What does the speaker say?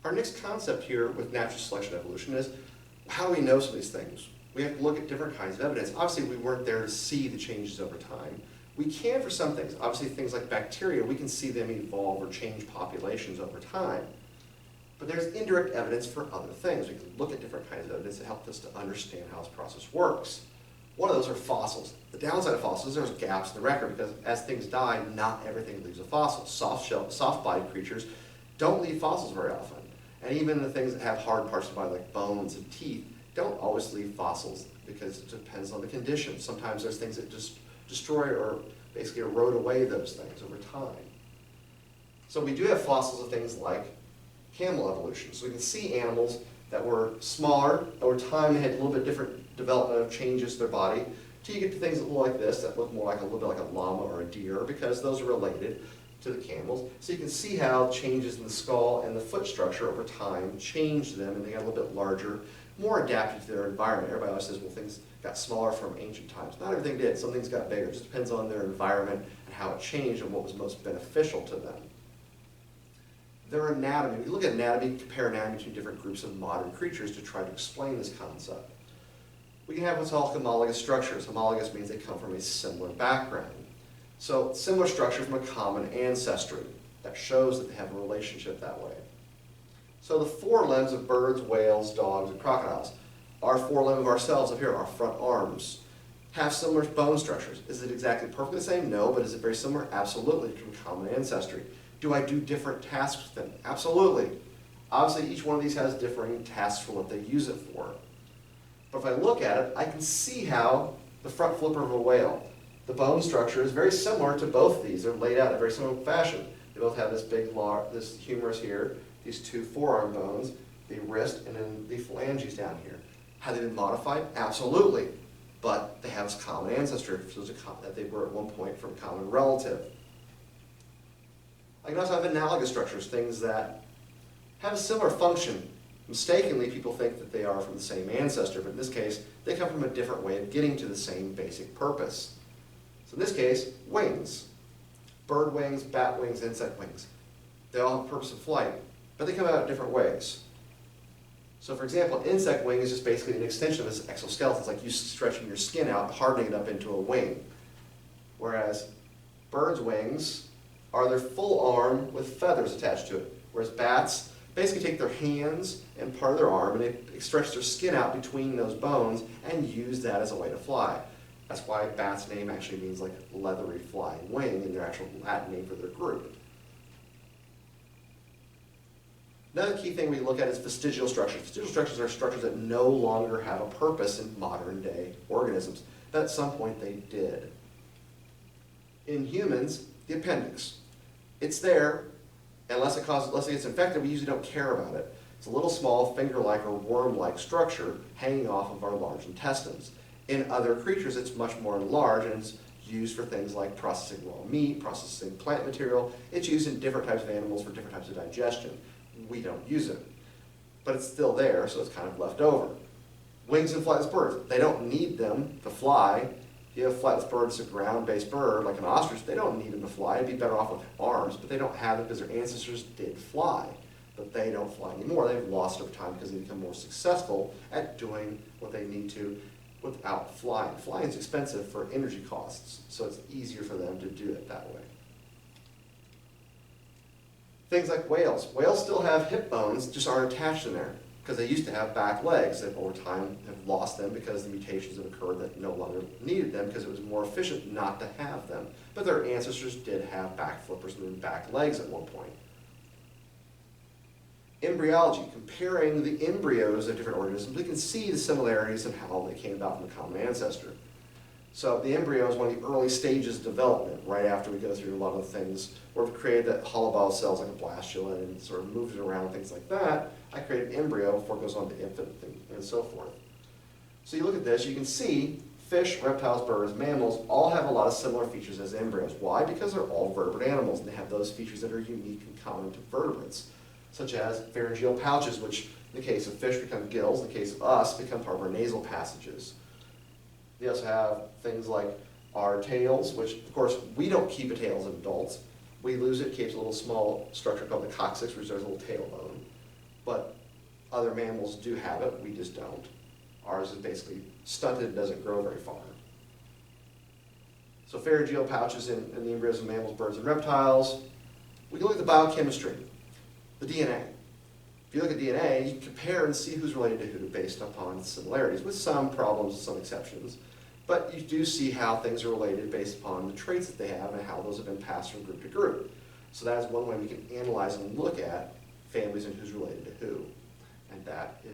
Our next concept here with natural selection evolution is, how do we know some of these things? We have to look at different kinds of evidence. Obviously, we weren't there to see the changes over time. We can for some things. Obviously, things like bacteria, we can see them evolve or change populations over time. But there's indirect evidence for other things. We can look at different kinds of evidence that help us to understand how this process works. One of those are fossils. The downside of fossils is there's gaps in the record because as things die, not everything leaves a fossil. Soft-bodied creatures don't leave fossils very often. And even the things that have hard parts of the body like bones and teeth don't always leave fossils because it depends on the conditions. Sometimes there's things that just destroy or basically erode away those things over time. So we do have fossils of things like camel evolution. So we can see animals that were smaller, over time they had a little bit different development of changes to their body, till you get to things that look like this, that look more like a little bit like a llama or a deer, because those are related to the camels. So you can see how changes in the skull and the foot structure over time changed them, and they got a little bit larger, more adapted to their environment. Everybody always says, well, things got smaller from ancient times. Not everything did. Some things got bigger. It just depends on their environment and how it changed and what was most beneficial to them. Their anatomy, we look at anatomy, compare anatomy between different groups of modern creatures to try to explain this concept. We can have what's called homologous structures. Homologous means they come from a similar background. So similar structure from a common ancestry. That shows that they have a relationship that way. So the forelimbs of birds, whales, dogs, and crocodiles. Our forelimb of ourselves up here, our front arms, have similar bone structures. Is it exactly perfectly the same? No, but is it very similar? Absolutely, from common ancestry. Do I do different tasks with them? Absolutely. Obviously, each one of these has differing tasks for what they use it for. But if I look at it, I can see how the front flipper of a whale, the bone structure is very similar to both of these. They're laid out in a very similar fashion. They both have this big, this humerus here, these two forearm bones, the wrist, and then the phalanges down here. Have they been modified? Absolutely. But they have this common ancestry, so that they were at one point from a common relative. I can also have analogous structures, things that have a similar function. Mistakenly, people think that they are from the same ancestor, but in this case, they come from a different way of getting to the same basic purpose. So in this case, wings. Bird wings, bat wings, insect wings. They all have a purpose of flight, but they come out in different ways. So for example, an insect wing is just basically an extension of this exoskeleton. It's like you stretching your skin out, hardening it up into a wing. Whereas birds' wings are their full arm with feathers attached to it. Whereas bats basically take their hands and part of their arm and they stretch their skin out between those bones and use that as a way to fly. That's why bat's name actually means like leathery flying wing in their actual Latin name for their group. Another key thing we look at is vestigial structures. Vestigial structures are structures that no longer have a purpose in modern day organisms, but at some point they did. In humans, the appendix. It's there, unless it gets infected, we usually don't care about it. It's a little small finger-like or worm-like structure hanging off of our large intestines. In other creatures, it's much more large and it's used for things like processing raw meat, processing plant material. It's used in different types of animals for different types of digestion. We don't use it, but it's still there, so it's kind of left over. Wings and flightless birds, they don't need them to fly. If you have flightless birds, a ground-based bird like an ostrich, they don't need them to fly. They'd be better off with arms, but they don't have them because their ancestors did fly. But they don't fly anymore. They've lost over time because they become more successful at doing what they need to without flying. Flying is expensive for energy costs, so it's easier for them to do it that way. Things like whales. Whales still have hip bones, just aren't attached in there because they used to have back legs that over time have lost them because the mutations have occurred that no longer needed them because it was more efficient not to have them. But their ancestors did have back flippers and back legs at one point. Embryology, comparing the embryos of different organisms, we can see the similarities in how they came about from a common ancestor. So the embryo is one of the early stages of development, right after we go through a lot of the things where we've created that hollow bowel cells like a blastula and sort of moves it around, things like that. I create an embryo before it goes on to infant and so forth. So you look at this, you can see fish, reptiles, birds, mammals all have a lot of similar features as embryos. Why? Because they're all vertebrate animals and they have those features that are unique and common to vertebrates, such as pharyngeal pouches, which in the case of fish become gills, in the case of us become part of our nasal passages. They also have things like our tails, which of course we don't keep a tail as adults. We lose it, keeps a little small structure called the coccyx, which is a little tail bone. but other mammals do have it, we just don't. Ours is basically stunted and doesn't grow very far. So pharyngeal pouches in the embryos of mammals, birds, and reptiles. We can look at the biochemistry, the DNA. If you look at DNA, you can compare and see who's related to who based upon similarities, with some problems and some exceptions. But you do see how things are related based upon the traits that they have and how those have been passed from group to group. So that is one way we can analyze and look at families and who's related to who. And that is